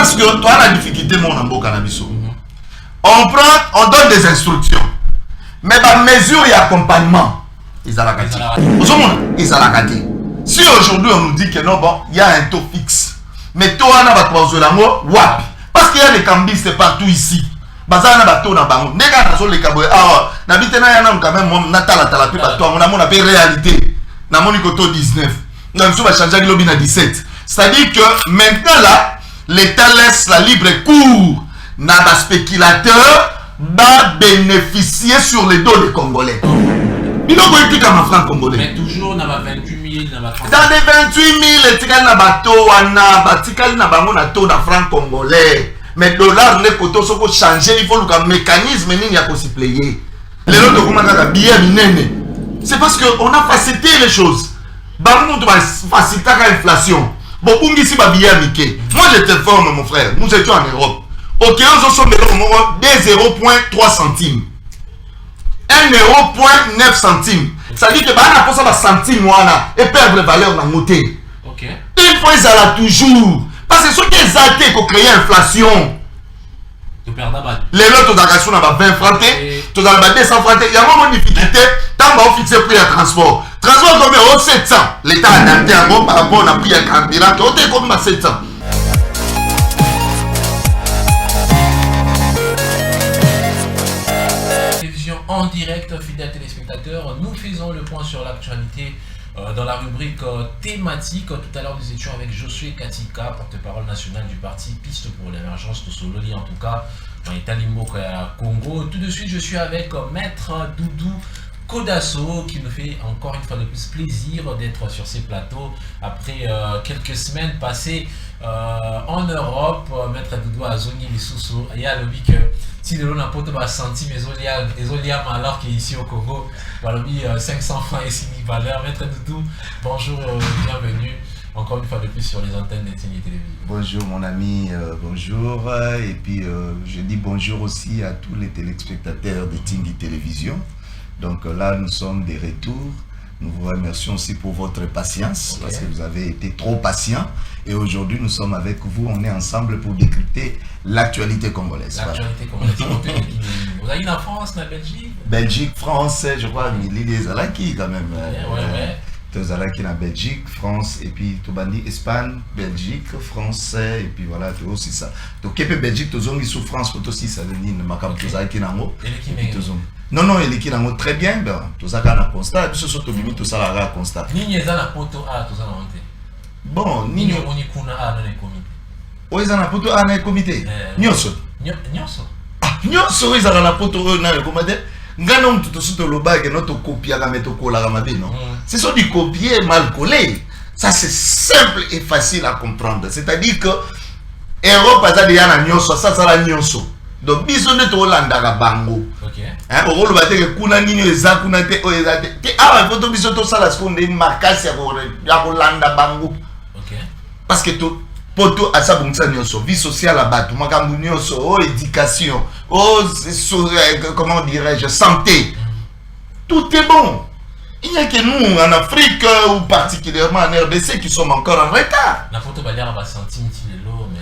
parce que toi la difficulté mon ambo cannabiso. On prend, on donne des instructions. Mais la mesure et accompagnement, ils ont la qualité. Ils ont la qualité. Si aujourd'hui on nous dit que non, bon, il y a un taux fixe. Mais toi, on a pas trois lango, wapi. Parce qu'il y a des cambistes partout ici. Bazana bateau na bango. Nega na so le cabo. Ah, na bitena ya na quand même na tala pe bateau. On a mon appel réalité. Na moni koto 19. Na mso va changer lobi na 17. C'est-à-dire que maintenant là, l'État laisse la libre cours na ba spéculateur va bénéficier sur les dos des Congolais. Il n'a pas été comme franc congolais. Mais toujours dans 28 000, dans les 28 000, les na bateau, on na bango na taux na franc congolais. Mais dollar les potos sont changer, il faut le mécanisme ni a possible payer. Les autres comment ça billet minene. C'est parce que on a facilité les choses. Bango to faciliter l'inflation. Bon bungi si ba billet miké. Moi je t'informe mon frère, nous étions en Europe. OK, on sont des 0.3 centimes. 1,9 centimes. Ça dit que on a pour ça centime et perdre valeur dans le OK. Il faut ça là toujours. Parce que ce qui est athée pour créer inflation. Les lots d'agression n'a pas 20 francs, tu as 200 francs. Il y a vraiment une difficulté. Tant qu'on fixe le prix de transport. Transport combien? 700. L'État a adapté un bon par rapport à prix à carburant. Tu as combien 700? En direct, fidèles téléspectateurs, nous faisons le point sur l'actualité dans la rubrique thématique. Tout à l'heure, nous étions avec Josué Katika, porte-parole national du parti Piste pour l'émergence de Sololi, en tout cas, dans l'État Congo. Tout de suite, je suis avec Maître Doudou Kodasso, qui nous fait encore une fois de plus plaisir d'être sur ces plateaux après quelques semaines passées en Europe. Maître Doudou a zoni les sous-sous. Il y a le but que si le lot n'a pas de centime, les alors qu'ici au Congo, 500 francs et 6 000 valeurs. Maître Doudou, bonjour, bienvenue encore une fois de plus sur les antennes de Tingui Télévision. Bonjour mon ami, bonjour. Et puis je dis bonjour aussi à tous les téléspectateurs de Tingui Télévision. Donc là, nous sommes de retour. Nous vous remercions aussi pour votre patience, parce que vous avez été trop patient. Et aujourd'hui, nous sommes avec vous. On est ensemble pour décrypter l'actualité congolaise. L'actualité congolaise. Vous avez en France, en Belgique? Belgique, France, je crois, il y a des Alaki quand même. Ouais. Des Alaki en Belgique, France, et puis Tobandi, Espagne, Belgique, France, et puis voilà, tout aussi ça. Donc, Képe Belgique, tout ça, sous France, tout aussi, ça veut dire, Makam, tout ça, qui n'a non, il est qui n'a très bien, tout ça, qu'on a constat, tout ça, tout ça, là, constat. Ni est na poto a, tout ça, non, bon, ni on y kuna a dans les comités. Oui, ils ont la poto a dans les comités. Nyoso. Ah, nyoso, ils ont la poto dans les comités. Nganon tout ce que le bac est notre copie à la méthode cola ramadé, non? C'est ça du copier mal collé. Ça, c'est simple et facile à comprendre. C'est-à-dire que Europe a déjà la nyoso, ça, ça la nyoso. Donc, bisous de tout l'andara bango. Ok. Hein, au rôle de kuna nini eza kuna te o eza te. Ah, photo bisous tout ça la seconde une marquage ya Rolanda bango. Ok. Parce que tout poto asa bungsa nyonso vie sociale à batu makambu nyonso o éducation o comment dirais-je santé. Tout est bon. Il n'y a que nous en Afrique ou particulièrement en RDC qui sommes encore en retard. La photo va dire à centime tilelo mais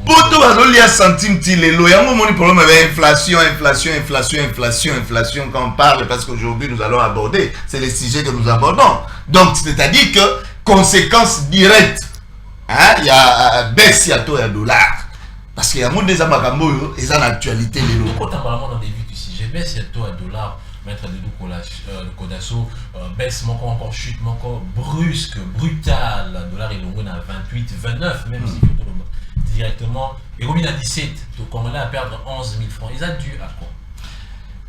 poto bazolia centime tilelo. Il y a un moment de problème avec inflation quand on parle parce qu'aujourd'hui nous allons aborder, c'est les sujets que nous abordons. Donc c'est-à-dire que conséquences directes, hein, il y a baisse à taux et dollar. Parce qu'il y a un monde des amagambo et ça l'actualité les lots. Quand on parle dans le début du sujet, baisse à taux et dollar. Maître Doudou Kodasso, baisse encore chute, encore brusque, brutale. Le dollar est long à 28, 29, même si directement. Et comme il a 17, donc on a à perdre 11 000 francs. Ils ont dû à quoi?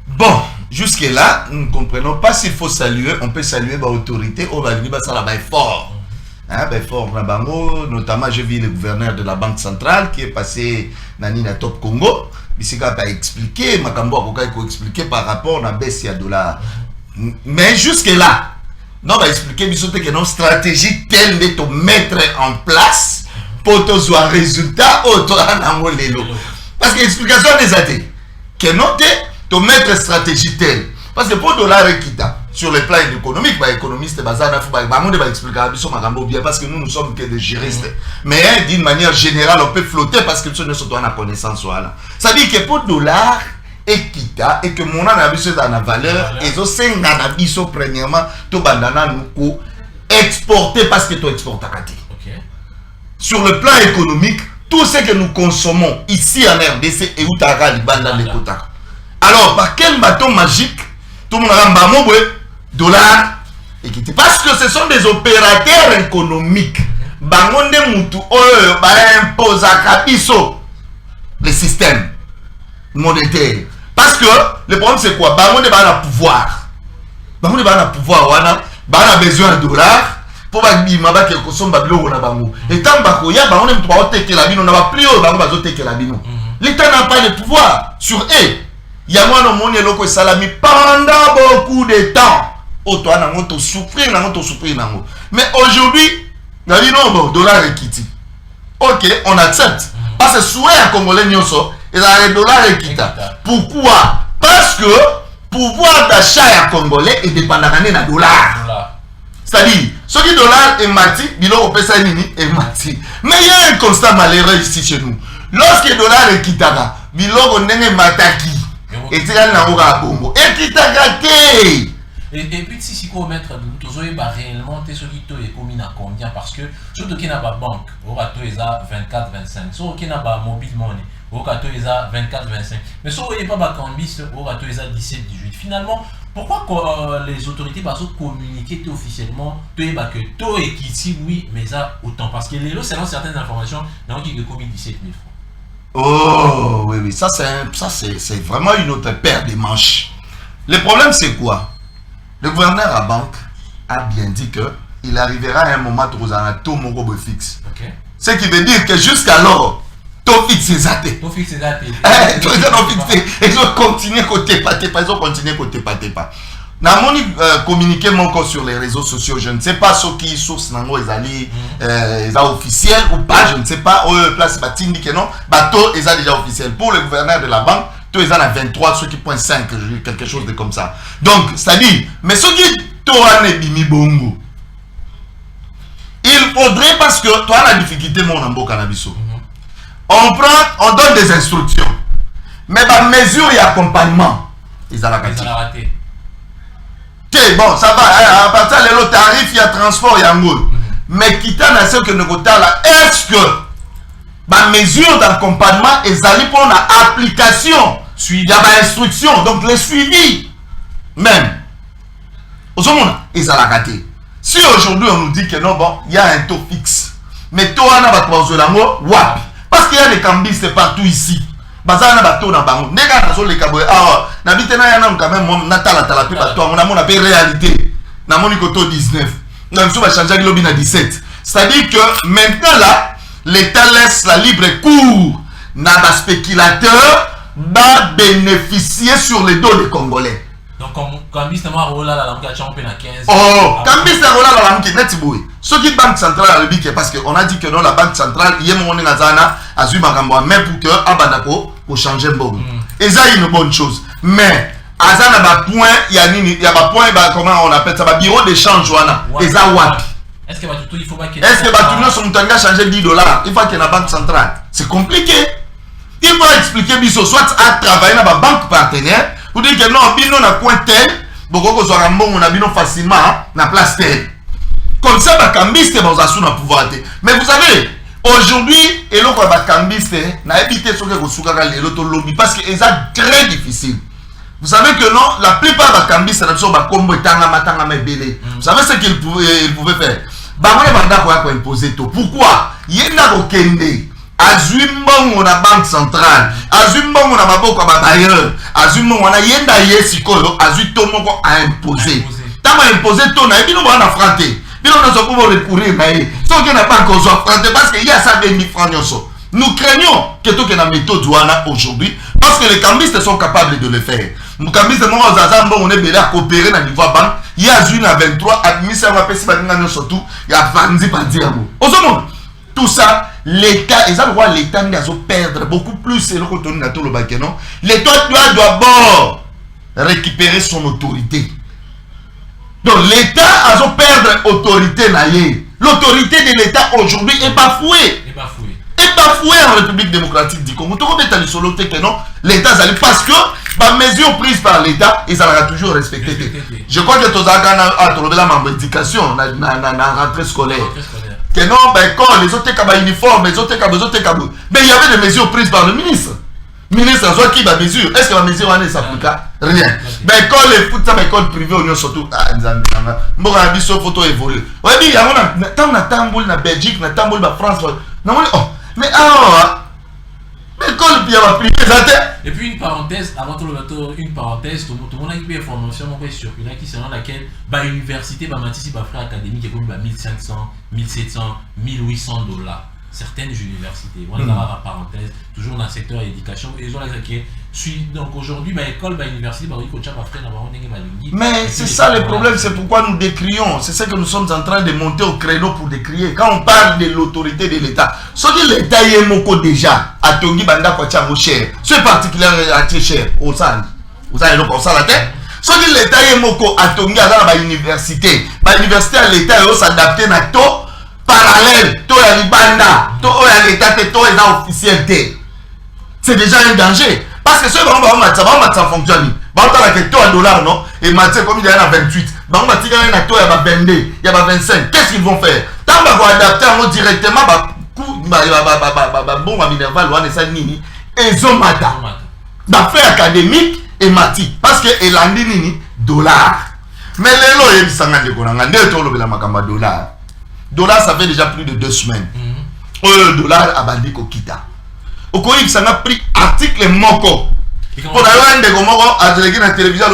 Bon, jusque-là, nous ne comprenons pas s'il faut saluer. On peut saluer l'autorité. On va dire que ça va être fort. Hein, ben fort, notamment, j'ai vu le gouverneur de la Banque centrale qui est passé dans la Top Congo. Il n'a pas expliqué, Makambo a expliqué par rapport à la baisse de dollar. Mais jusque-là, on va expliquer que nos stratégies telles de mettre en place pour que soit résultat parce que l'explication des athées, que non, de mettre stratégie telle. Parce que pour le dollar, sur le plan économique, bah, économiste, bah, ça, bah, on va expliquer bien parce que nous sommes que des juristes. Mais d'une manière générale, on peut flotter parce que nous sommes en connaissance. Voilà. Ça dit que pour dollar, et que mon analyse dans la valeur, et aussi en analyse premièrement, tout bandana nous exporter parce que tu exportes à côté. Sur le plan économique, tout ce que nous consommons ici en RDC et où tu as les quotas. Alors, par quel bâton magique, tout le monde a un dollar, parce que ce sont des opérateurs économiques. Bangonde mutu oyo ba impose à le système monétaire. Parce que le problème c'est quoi? Bangonde ba na pouvoir. Bangonde ba na pouvoir wana, ba na besoin de dollars pour ba bima ba ke kosomba biloko na bango. Et tant ba ko ya bangonde mutu ba oteke la bino na ba plus haut bango ba zoteke la bino. L'État n'a pas de pouvoir sur eux. Il y a moi non mon eloko salami pendant beaucoup de temps. Oh toi na moto souffrir na mo. Mais aujourd'hui, na bino bon dollar equity. OK, on accepte. Parce que souhait à Congolais nyoso, et la dollar equity. Pourquoi? Parce que pouvoir d'achat à Congolais est dépendant na dollar. C'est-à-dire, ce qui dollar est mati, bilo pesa nini est mati. Mais il y a un constat malheureux ici chez nous. Lorsque le dollar est kitaka, bilo nene mataki. Et tu as na oura bongo. Et kitaka te. Et puis si vous mettre de vous réellement ce qui est commis à combien parce que surtout qu'il n'y a pas banque, au rato est à 24-25. Surtout qu'il n'y a pas mobile money, au rato est à 24-25. Mais si vous n'avez pas cambiste, au rato est à 17-18. Finalement, pourquoi les autorités vont communiquer officiellement que taux et qui oui, mais ça autant parce que les lots selon certaines informations, dans qui est commis 17 000 francs. Oh oui, ça c'est vraiment une autre paire de manches. Le problème c'est quoi? Le gouverneur à banque a bien dit qu'il arrivera à un moment où on a un taux fixe. Ce qui veut dire que jusqu'alors, taux fixe est athée. Taux fixe est athée. Ils ont continué côté pâté pas. Ils ont continué côté pâté pas. N'a mon communiqué mon corps sur les réseaux sociaux. Je ne sais pas ceux qui source nango ils officiel ou pas. Je ne sais pas. Place batindi que non. Bateau ils déjà officiel. Pour le gouverneur de la banque. Ils ont 23, ceux qui point 5, quelque chose de comme ça. Donc, c'est-à-dire, mais ceux qui t'ont bimi bongo, il faudrait, parce que toi, la difficulté, mon ambo cannabis, on prend, on donne des instructions, mais par mesure et accompagnement, ils ont raté. Bon, ça va, à partir de l'autre tarif, il y a transport, il y a un goût. Mais quitte à ce que nous avons là, est-ce que ma mesure d'accompagnement est allée pour l'application? Il y a une instruction, donc le suivi même. Ils ont raté. Si aujourd'hui on nous dit que non, bon, il y a un taux fixe, mais taux on a parce qu'il y a des cambistes partout ici. Bazana bateau na bango. Nega na so le kaboy. Ah, na bitena ya na quand même natala tala pe bateau. On a mon appel réalité. Na moni koto 19. Na mso va changer lobby na 17. C'est-à-dire que maintenant là, l'État laisse la libre cours na ba spéculateur va bénéficier sur les dos des Congolais. Donc, comme Mr. Marola, la langue a champé à 15. Oh, quand Mr. Marola, la langue est nette, ce qui est banque centrale à l'Ubique, parce qu'on a dit que non, la banque centrale, il y a mon Nazana, a su Marambo, même pour que Abadako, pour changer un bon. Et ça, c'est une bonne chose. Mais, Azana, point, il y a un point, comment on appelle ça, bureau d'échange, et ça, est-ce que il faut pas qu'il est-ce que Batouno son tanga changer $10? Il faut qu'il y ait la banque centrale. C'est compliqué. Il faut expliquer biso soit à travailler dans la banque partenaire pour dire que non, bino na coin tel, beaucoup soit bon on a bino facilement na place tel. Comme ça ba cambiste ba za sous na pouvoir. Mais vous savez, aujourd'hui et l'autre ba cambiste na éviter ce que vous soukaka les autres lobby parce que c'est très difficile. Vous savez que non, la plupart des cambistes na so ba kombo tanga matanga mebele. Vous savez ce qu'ils pouvaient faire. Ba moi banda ko imposer tout. Pourquoi? Yenda ko kende Azumbongo na banque centrale, Azumbongo na maboko ba bailleur, Azumbongo na yenda yesikolo, Azutomoko a imposé. Tant a imposé ton na bino ba na fraté. Bino na so pour recourir na e. So que na banque ozo fraté parce que il y a ça 20 francs nyoso. Nous craignons que tout que na méthode douana aujourd'hui parce que les cambistes sont capables de le faire. Nous cambistes mo zazambo on est belé à coopérer na niveau banque. Il y a une à 23 administration va pesi ba ngano surtout, il y a vanzi pas dire mo. Ozomo tout ça l'État, et ça voit l'État n'a perdre beaucoup plus c'est le contenu de tout le baquet, non? L'État doit d'abord récupérer son autorité. Donc l'État a perdre autorité naïe. L'autorité de l'État aujourd'hui est bafouée. Est bafouée en République démocratique du Congo. Tout le monde est allé sur l'autre que non, l'État parce que les mesures prises par l'État, ils seront toujours respectées. Je crois que tous a trouvé la éducation dans la rentrée scolaire. Que non, quand les autres uniformes, les autres mais il y avait des mesures prises par le ministre. Ministre, qui va mesure? Est-ce que la mesure en est s'applique? Rien. Mais quand les foot, ça école privée, on surtout. Bon, on a vu sur photo évoluer. On a dit, il y a Tamboul, na Belgique, na Tamboul, na France. Mais alors, mais école privée, et puis une parenthèse, avant tout le bateau, une parenthèse, tout le monde a une information sur qui selon laquelle l'université, Matisse, frère académique, est comme 1500, 1700, 1800 $. Certaines universités, on a la parenthèse, toujours dans le secteur éducation, et ils ont donc aujourd'hui, l'école, l'université, mais c'est ça le problème, c'est pourquoi nous décrions, c'est ce que nous sommes en train de monter au créneau pour décrier. Quand on parle de l'autorité de l'État, ce que l'État est moko déjà, à Tongi Banda Kwachango cher, ce particulier à cher, au San, vous avez le ça la tête. Ce que l'État est moko à Tongi à l'université, l'université à l'État est s'adapter à tout. Parallèle, toi à l'Ibanda, toi à l'État, toi à officialité. C'est déjà un danger. Parce que ce que ça fonctionne. Toi à dollar, non? Et Mathieu, comme il y en a 28, il y a toi à 22, il y a 25. Qu'est-ce qu'ils vont faire? Tant qu'on va adapter directement, bon, Minerval, ils ont mata. D'affaires académiques et mati. Parce que il a dit dollar. Mais les lois, ils sont en dollar. Dollar, ça fait déjà plus de 2 semaines. Le dollar a bandi Kokita. Au Koïb, ça a pris article Moko. Pour avoir un dégommoro à la télévision,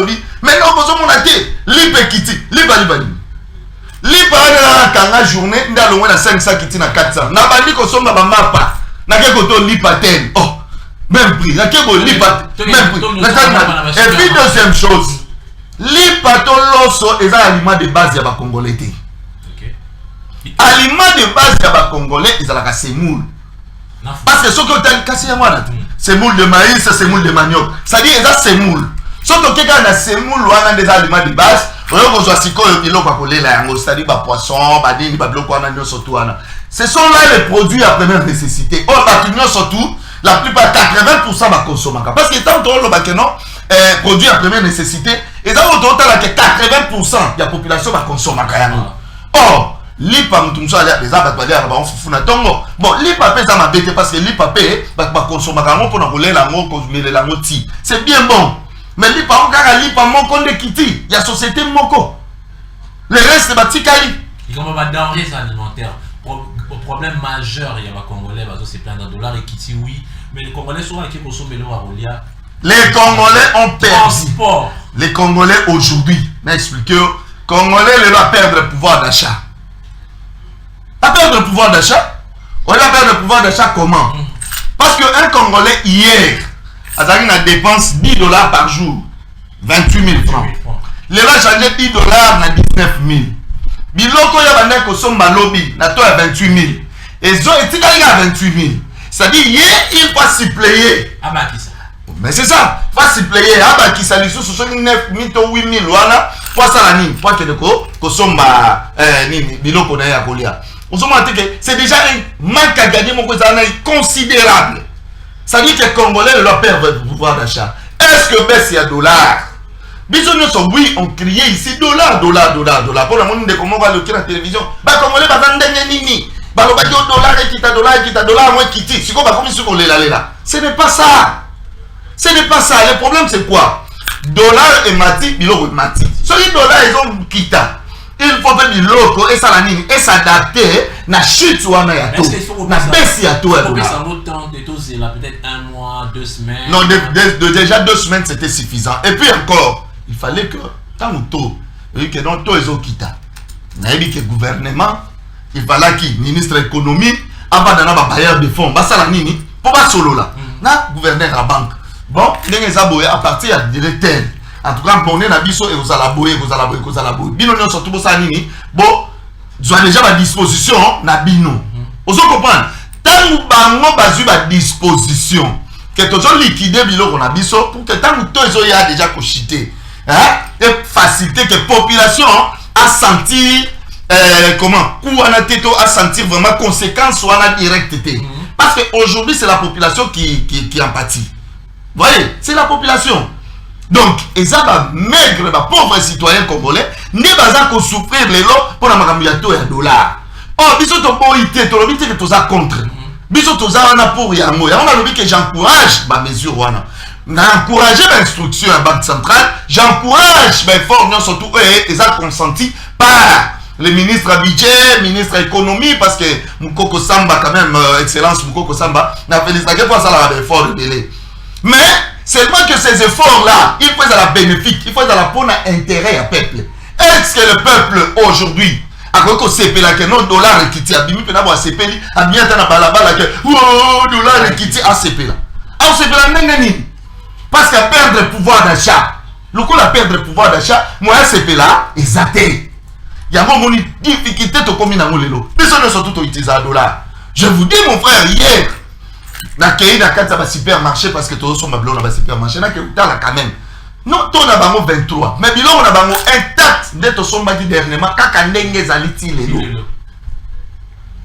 mais non, vous avez monté. Lipe Kiti. Lipe. Lipe a la journée, n'a le moins 500 Kiti na 400. N'a bandi ko somba ba mapa. N'a que koto lipe à 10. Oh, même prix. N'a que ko lipe à même prix. Et puis deuxième chose. Lipe à ton loso et ça aliment de base ya ba Congolais. Aliment de base ya Congolais, ils ont la semoule. Parce que ce que tu as cassé à moi, semoule de maïs, semoule de manioc. Ça dit, ils ont semoule. Ce que tu as semoule, on a des aliments de base. C'est-à-dire poisson, ce sont là les produits à première nécessité. Surtout, la plupart, 80% va consommer. Parce que tant que non, produits à première nécessité, et dans le total, 80% de la population va consommer. Or, l'IPA, les arbres, bon, l'IPA, ça m'a bêté parce que l'IPA, va consommer pour rouler la moti. C'est bien bon. Mais l'IPA, on a l'IPA, mon compte de Kitty. Il y a société Moko. Le reste, c'est Tikali. Il y a des denrées alimentaires. Problème majeur, il y a des Congolais, c'est plein de dollars et Kitty, oui. Mais les Congolais sont qui consomment l'eau à Rolia. Les Congolais ont perdu. Les Congolais aujourd'hui, m'expliquez, Congolais, ils vont perdre le pouvoir d'achat. À perdre le pouvoir d'achat, on va perdre le pouvoir d'achat comment? Parce qu'un Congolais hier, a dépense $10 par jour, 28 000 francs. Les va changer $10 à 19 000. Biloko ya banda ko somba lobby, na to à 28 000. Et zo etika à 28 000. C'est-à-dire hier il faut suppléer. Abakisa. Mais c'est ça, faut suppléer. Abakisa liso so 9 000 to 8 000 wana. Pour ça la ni, pour que ko somba ni biloko na ya kolia. C'est déjà un manque à gagner considérable. Ça dit que les Congolais leur perdent le pouvoir d'achat. Est-ce que baisse il y a $? Oui, on criait ici $. Pour le monde de comment on va le la télévision. Bah, Congolais, bah, nini. Bah, on va dire $, moins quitter. C'est quoi, comme si on est là. Ce n'est pas ça. Ce n'est pas ça. Le problème, c'est quoi? Dollar et mati, bilo et mati. Sur les dollars, ils ont quitté. Il faut faire du loco et ça et s'adapter na chute ou na yato na baisse yato peut-être 1 mois, 2 semaines. Non, déjà 2 semaines c'était suffisant. Et puis encore, il fallait que tant ou tôt, que non tout ils ont quitté. Na dit que gouvernement, il fallait qu'il ministre économie avant d'en avoir bailleur de fonds. Bah ça la nini pour pas solo là. Na gouverneur à banque. Bon, les aboyés à partir du directeur. En tout cas, on est à biso et vous allez boyer. Bino non surtout ça nini. Bon, tu as déjà ma disposition na bino. Vous comprenez? Tant que bango bazu à disposition, que tu as liquidé bilo qu'on a biso pour que tant que toi ils ont déjà cochité, hein, et faciliter que population à sentir comment coup à teto à sentir vraiment conséquence ou à la directité. Parce qu'aujourd'hui c'est la population qui en pâtit. Vous voyez, c'est la population. Donc, et ça va maigre, va pauvre citoyen congolais, ne va pas souffrir les lots pour la magambiato et un dollar. Oh, biso to boité, to lobby que to za contre. Biso to za wana pour yango. Ya on a lobby que j'encourage ma mesure wana. N'encourager l'instruction à la Banque centrale, j'encourage mes forces surtout et ça consenti par le ministre budget, ministre économie, parce que Moukoko Samba quand même, excellence Moukoko Samba, n'a fait les aguets pour ça la effort de délai. Mais seulement que ces efforts-là, il faut à la bénéfique, il faut à la bonne intérêt à peuple. Est-ce que le peuple aujourd'hui, à quoi qu'on s'épelle que non dollar et quitte, à bimi pena bo s'épelle, à bien t'en balabala que oh dollar et quitte à s'épelle. Ah s'épelle n'engani. Parce qu'à perdre le pouvoir d'achat, le coup la perdre le pouvoir d'achat, moi s'épelle là, exacté. Il y a mon difficulté de combiner dans le lot. Personne ne sont tout utilisé à dollar. Je vous dis mon frère hier. Nakei na kata ba supermarché parce que tous sont mablon na ba supermarché na ke utala quand même. Non, to na bango 23. Mais biloko na bango intact de to somba di dernièrement kaka ndenge zaliti lelo.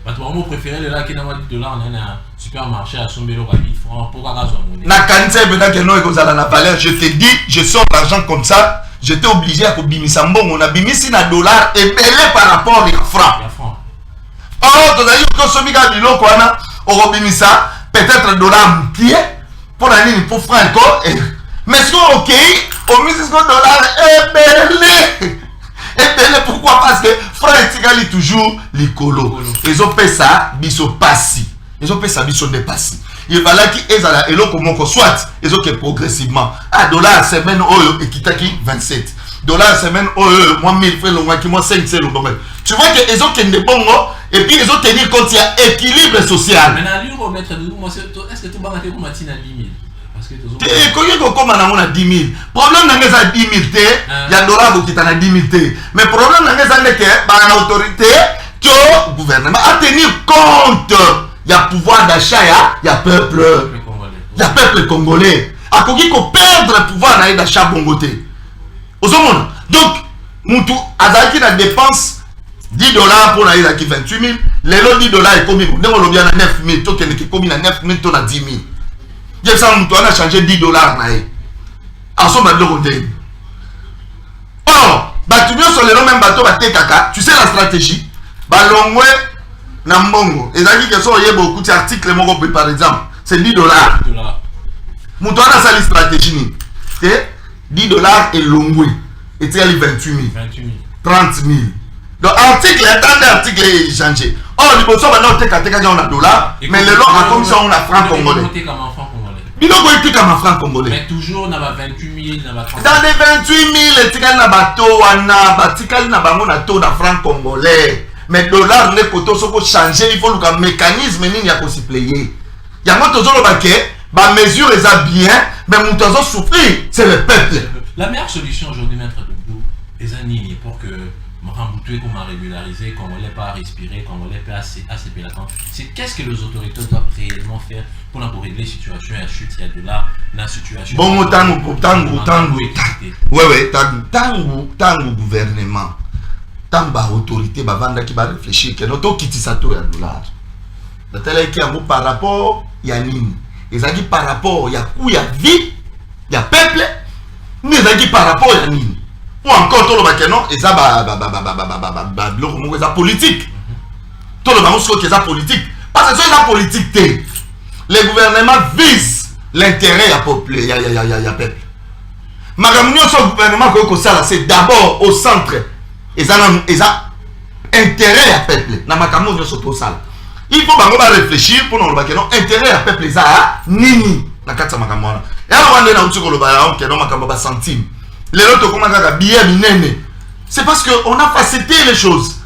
Parce que moi préféré le là qui na $10 na supermarché à sombelo ka 10 francs pour ka zo monnaie. Na kanisa beta que non ekozala na valeur, je te dis, je sors l'argent comme ça, j'étais obligé à kobimisa mbongo na bimisi na dollar et belé par rapport à franc. Oh, to zayi ko somika biloko wana okobimisa peut-être dollar pied pour la ligne pour franco mais ce qu'on ok au minimum dollar est belé pourquoi parce que franc est toujours l'écolo ils ont fait ça biso passi ils ont fait ça biso dépassi il fallait qu'ils ezala eloko moko soit ils ont que progressivement à dollar semaine oyo ekitaki 27 dollars semaine oyo moi 1000 francs longa qui moi 5 c'est le bon tu vois que ils ont que des bongo et puis ils ont tenir compte il y a équilibre social. Mais na lui remettre de nous est-ce que tout banga te comme matina 10 000 parce que tu koyo ko comme na mona 10 000 problème na ngeza 10 000 te ya dollar ko kitana 10 000 te mais problème na ngeza ndeke ba autorité to gouvernement à tenir compte il y a pouvoir d'achat il y a peuple congolais a koki ko perdre le pouvoir d'achat bongoté ozomona donc mutu azaki na dépense $10 pour la qui 28 000 les lots $10 est commis nous on lobby na 9 000 to qui commis na 9 000 to na 10 000 j'ai ça mutu on a changé $10 na en somme de côté or bah tu viens sur les lots même bateau ba kaka tu sais la stratégie ba longwe na mbongo ezaki que so yebo beaucoup d'articles moko par exemple c'est $10 mutu on a ça la stratégie ni et $10 et longwe et tu as les 28 000 30 000 donc article attendez article est changé oh les personnes maintenant on a dollar mais le lot a comme ça on a franc congolais biloko etika ma franc congolais mais toujours na ba 28 000 na ba 30 dans les 28 000 etikali na bato wana batikali na bango na taux na franc congolais mais dollar ne koto soko changer il faut le mécanisme nini ya ko se player yango tozolo baké ba mesure eza bien mais mutozo souffrir c'est le peuple. La meilleure solution aujourd'hui maître Doudou eza nini pour que Mohamboutoué qu'on a régularisé, qu'on ne l'ait pas respiré, qu'on ne l'ait pas assez pélatant. C'est qu'est-ce que les autorités doivent réellement faire pour régler la situation et la chute, il y a de là, la situation. Bon, tango gouvernement, tango autorité, bavanda qui va réfléchir, que notre qui tisse à tout $. La télé qui a par rapport, il y a nini. Et ça dit par rapport, il y a coup, il y a vie, il y a peuple, mais ça dit par rapport, il y a nini. Ou encore tout le bakenon et ça ba politique. Tout le monde sait que ça politique parce que c'est la politique les gouvernements visent l'intérêt à peuple ya peuple. Magamunyo so gouvernement ko ça c'est d'abord au centre et ça intérêt à peuple. Na makamunyo so to ça. Il faut bango ba réfléchir pour nous bakenon intérêt à peuple ça nini na katsa makamona. Et alors on est na utiko lo ba on kenon makamba ba centime. Les autres comment c'est parce qu'on a facilité les choses.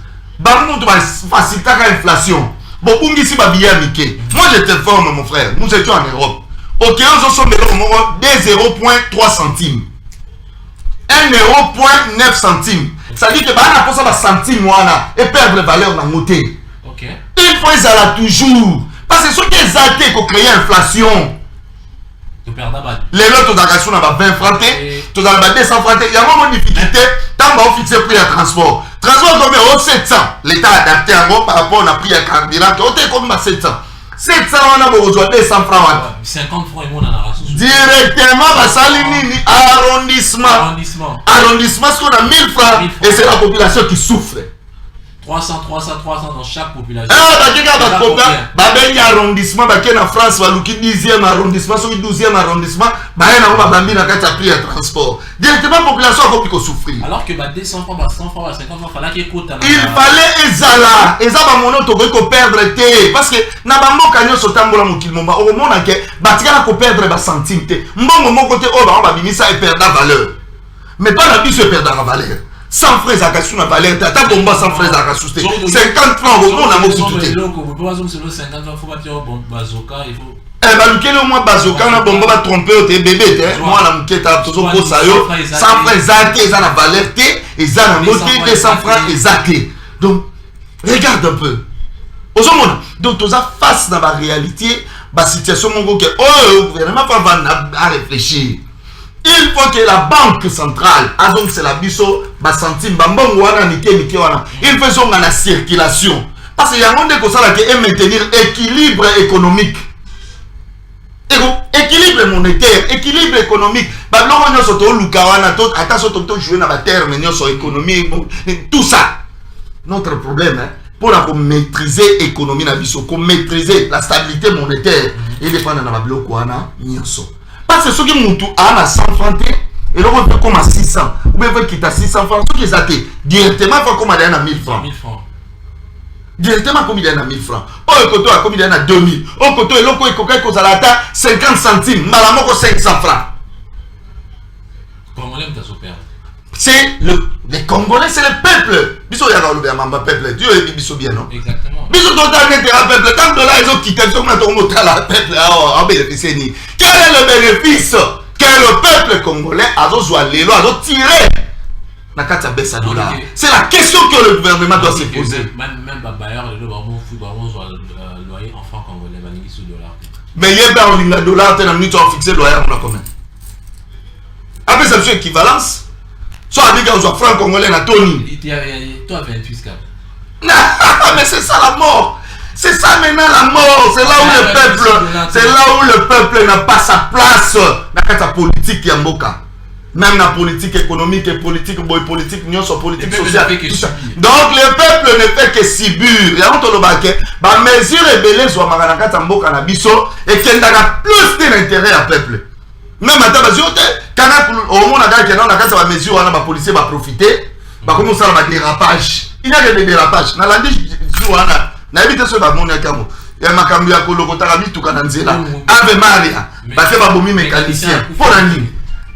On a facilité l'inflation. Moi je te forme mon frère. Nous étions en Europe. Ok, on sommes 2,03 centimes. 1,09 centimes. Ça dit que on a ça centime et perdre la valeur dans le côté. Il faut ça toujours. Parce que ce qui est zaté pour créer l'inflation. Les lots d'agression à 20 francs, tu as 200 francs, il y a vraiment une difficulté, tant qu'on fixe le prix de transport. Transport combien? Oh, 700. L'État a adapté un mot par rapport à prix à carburant. On est comme 700. 700, on a besoin de 200 francs. 50 francs et mon en a directement, arrondissement, ce qu'on a 1000 francs. Et c'est la population qui souffre. 300 dans chaque population. Arrondissement, en France, il y a 10e arrondissement, 12e arrondissement, il y a pris un transport. Directement, la population a beaucoup souffrir. Alors que 200 francs, 100 francs, 50 francs, il fallait Ezala. Ezala, perdre. Parce que, au moment où perdre des centimes, ça perd la valeur. Mais pas la vie se perd la valeur. 100 francs à cassou na valeur, tata bomba 100 francs à cassou. 50 francs au monde à mon soutien. 50 francs, faut pas dire bazooka, il faut. Eh ben, le moins bazooka na bomba va tromper au bébé, moi la muketa toujours pour ça yo. 100 francs exacté, ça na valeur té, et ça na moté 200 francs exacté. Donc, regarde un peu. Aux hommes, donc tu as face dans la réalité, la situation mon que oh, le gouvernement va à réfléchir. Il faut que la banque centrale, donc c'est la biso, centime, il faut son la circulation. Parce qu'il y a un monde qui maintenir équilibre économique. Équilibre monétaire, équilibre économique. Tout ça. Notre problème, pour maîtriser l'économie, pour maîtriser la stabilité monétaire, il dépend de la bloc. Parce que ceux qui ont 100 francs, et là on peut comme à 600. Ou bien qui à 600 francs, ceux qui ont directement, il faut comme à 1000 francs. Directement comme il y a 1000 francs. Oh, le côté comme il y a 2000. Oh, le côté, il y a 50 centimes. Malamoko 500 francs. C'est les Congolais, c'est le peuple. Biso ya le peuple. Dieu est biso bien, non? Exactement. Biso total n'était un peuple. Tant de là, ils ont quitté. Ils ont monté à la peuple. Quel est le bénéfice que le peuple congolais a tiré? C'est la question que le gouvernement doit se poser. Même Bayer, le loyer en francs congolais, mais il y a un dollar, tu as fixé le loyer à combien? Après, ça fait équivalence. Soit avec un franc congolais, na Tony. Toi, 28 cap. Mais c'est ça la mort. C'est ça maintenant la mort. C'est là où le peuple n'a pas sa place dans la politique Yamboka. Même dans la politique économique et politique sociale. Donc le peuple ne fait que subir. Il y a une mesure rebelle sur Maranaka Mboka na biso et qu'il a plus d'intérêt à peuple. Même à Tabaziot, quand au monde a mesure, on a policier va profiter, va commencer à dérapage. Il y a des dérapages. Dans la vie, na évite ce bagnon ya kamo. Ya makambi ya kolokota la bitu kananzela. Ave Maria, ba fait ba bomi mécanicien. Pour la ligne.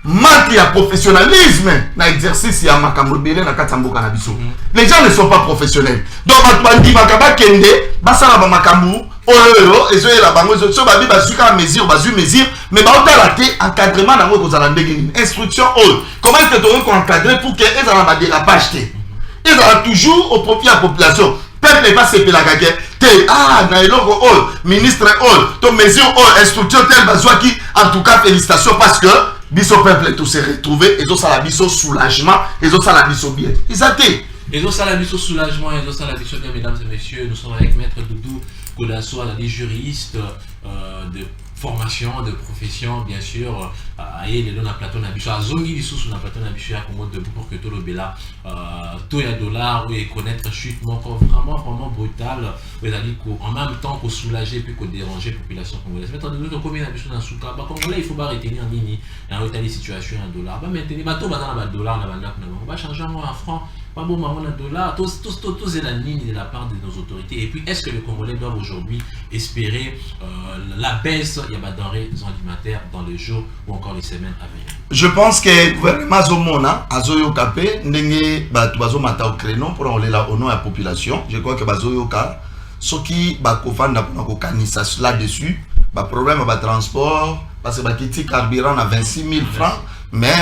Manque ya professionnalisme na exercice ya makambo belé na katamboka na biso. Les gens ne sont pas professionnels. Donc bandi makaba kende, basala ba makambu, oyo ezo la bango zo ba bi ba suka mesure, ba zu mesure, mais ba otala te encadrement na ngo kozala ndenge instruction comment est-ce que tu dois encadrer pour que ezala ba dérapage te. Ils ont toujours au profit de la population. Peuple n'est pas séparé la guerre. Ministre, ton mesure, instruction, tel besoin qui, en tout cas, félicitations parce que biso peuple tout s'est retrouvé et ça la biso soulagement et ça la biso bien. Ils ont été. Et ça la biso soulagement et ça la biso bien, mesdames et messieurs. Nous sommes avec Maître Doudou Kodasso, des juristes de formation, de profession, bien sûr. Aïe, les dons à plateau nabicho, à zongi sous la plateau nabicho, à Congo debout pour que tout le bela, tout y a dollar, oui, connaître chute, vraiment brutal, en même temps qu'on soulager puis qu'on déranger la population congolaise. Maintenant, nous combien nabicho dans souka, bah Congolais, il faut pas retenir nini, et en réalité situation un dollar, bah maintenir, bah tout va dans la dollar, on va changer en franc. Pas bon, maman, dollar, tous est la ligne de la part de nos autorités. Et puis, est-ce que les Congolais doivent aujourd'hui espérer la baisse il y a des denrées alimentaires dans les jours ou encore les semaines à venir? Je pense que le gouvernement Zomona, Azoyo Kapé, n'est pas Mata au créneau pour enlever la au nom de la population. Je crois que Bazoyo Ka, ce qui va là-dessus, le problème de transport, parce que le carburant à 26 000 francs. Mais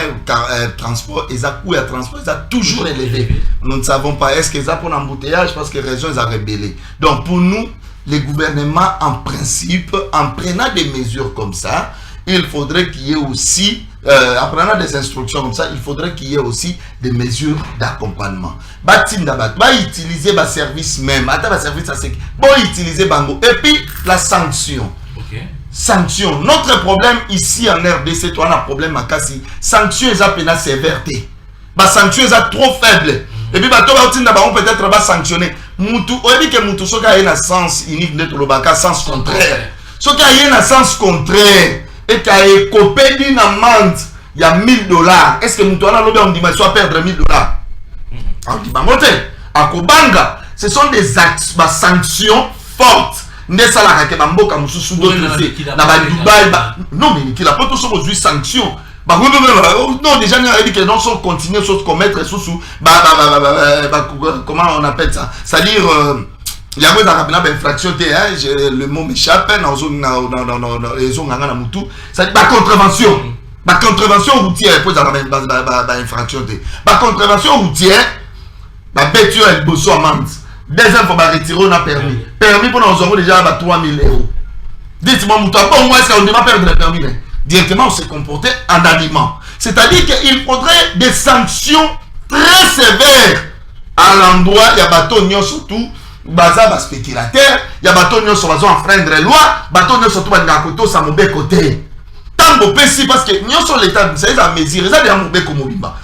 transport, ils ont coût à transport, ils ont toujours élevé. Nous ne savons pas est-ce qu'ils ont pour l'embouteillage parce que les régions ont rébellé. Donc pour nous, les gouvernements en principe, en prenant des mesures comme ça, il faudrait qu'il y ait aussi apprenant des instructions comme ça, il faudrait qu'il y ait aussi des mesures d'accompagnement. Batinda va utiliser le service même, attends, service à sec, bon utiliser bango. Et puis la sanction. Ok. Sanction. Notre problème ici en RDC, toi on a un problème à Kassi. Sanction est à peine sévérité. La sanction est trop faible. Et puis bato batinda ba on peut-être va sanctionner. Mutu, on dit que mutu soka y a un sens unique de l'obaka, sens contraire. Soka y a un sens contraire. Et qu'il y a copé d'une amende, il y a $1000. Est-ce que nous allons on dit soit perdre $1000? On dit bah monter. À Kobanga, ce sont des sanctions fortes. N'est-ce pas que Bamboka Moussou d'autres Dubaï. Non mais qui la pas tous aujourd'hui sanctions. Non déjà on a dit que non sont continuer sur commettre sous comment on appelle ça? C'est-à-dire il y a une infraction, le mot m'échappe, c'est la contravention. La contravention routière, pour la infraction. La contravention routière, la bêture est besoin amende. Deuxième fois, retirer, on a permis. Permis pour nous avons déjà 3000 €. Dites-moi, bon, est-ce qu'on ne va perdre le permis? Directement, on s'est comporté en aliment. C'est-à-dire qu'il faudrait des sanctions très sévères à l'endroit, il y a bateau, surtout. Baza ba spéculateur, il y a bateau nyonso bazo enfreindre la loi, bateau nyonso tout ba ngakoto sa mauvais côté. Tango pesi parce que nyonso l'état c'est ça mesure, ça dia mauvais comme mobimba.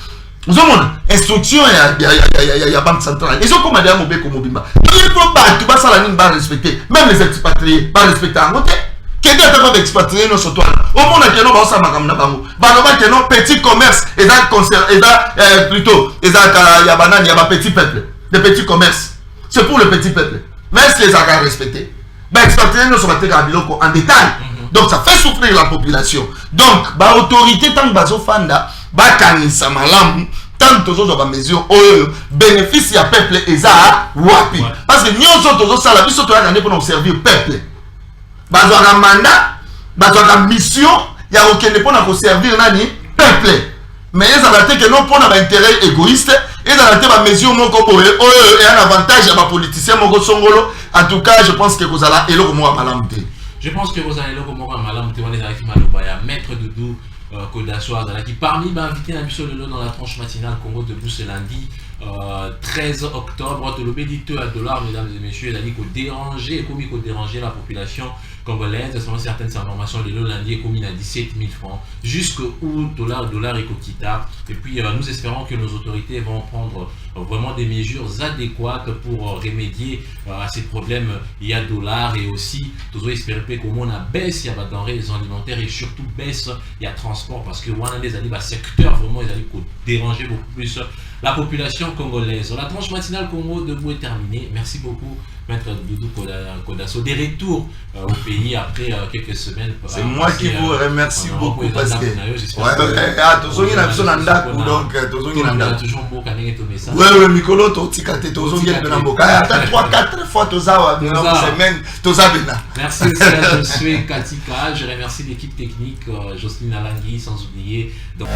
Vous avez instruction il y a banque centrale. Ils ont comme dia mauvais comme mobimba. Il faut pas tu vas ça la ligne ba respecter, même les expatriés pas respecter en côté. Qu'est-ce que tu vas expatrier nos sotois? Au monde que non ba ça makam na bango. Ba no ba que non petit commerce et dans concert et dans plutôt et dans ya banane ya ba petit peuple, des petits commerces. C'est pour le petit peuple. Mais est-ce que les Arabes respectés? Ben, expatriés ne sont pas en détail. Donc, ça fait souffrir la population. Donc, l'autorité, tant que bazo fanda, kanisa malam, tant que vous avez mesure, bénéfice à peuple et ça, wapi. Parce que nous sommes ça, la vie, surtout pour nous servir peuple. Bazo a mandat, bazo a mission, il y a aucun pour nous servir nani peuple. Mais ils ont que non pour un intérêt égoïste. Et dans la tête, mesure et un avantage à ma politicien Moko Songolo. En tout cas, je pense que vous allez élo comme moi malamte. Je pense que vous allez élo comme moi malamte. On est avec Malobaya, maître Doudou Kodasso, qui parmi les invités dans la tranche matinale Congo debout ce lundi 13 octobre. De l'obéditeur à dollar, mesdames et messieurs, il a dit qu'on dérangeait, comme il faut déranger la population congolaise. Selon certaines informations, le lundi est commis à 17 000 francs. Jusqu'au dollar et quotita. Et puis nous espérons que nos autorités vont prendre vraiment des mesures adéquates pour remédier à ces problèmes. Il y a dollar et aussi, nous espérons qu'on a baisse, il y a des denrées alimentaires et surtout baisse, il y a transport parce que on a des secteurs vraiment ils allaient déranger beaucoup plus la population congolaise. La tranche matinale Congo debout est terminée. Merci beaucoup, maître Doudou Kodasso. Des retours au pays après quelques semaines. C'est moi qui vous remercie beaucoup parce que toujours beau qu'un message. Oui, Mikolo, Totikate, Tozongel Benamboka. 3-4 fois Tozawa, semaine, Tozabena. Merci aussi à Josué Katika. Je remercie l'équipe technique, Jocelyne Alangui, sans oublier. Donc...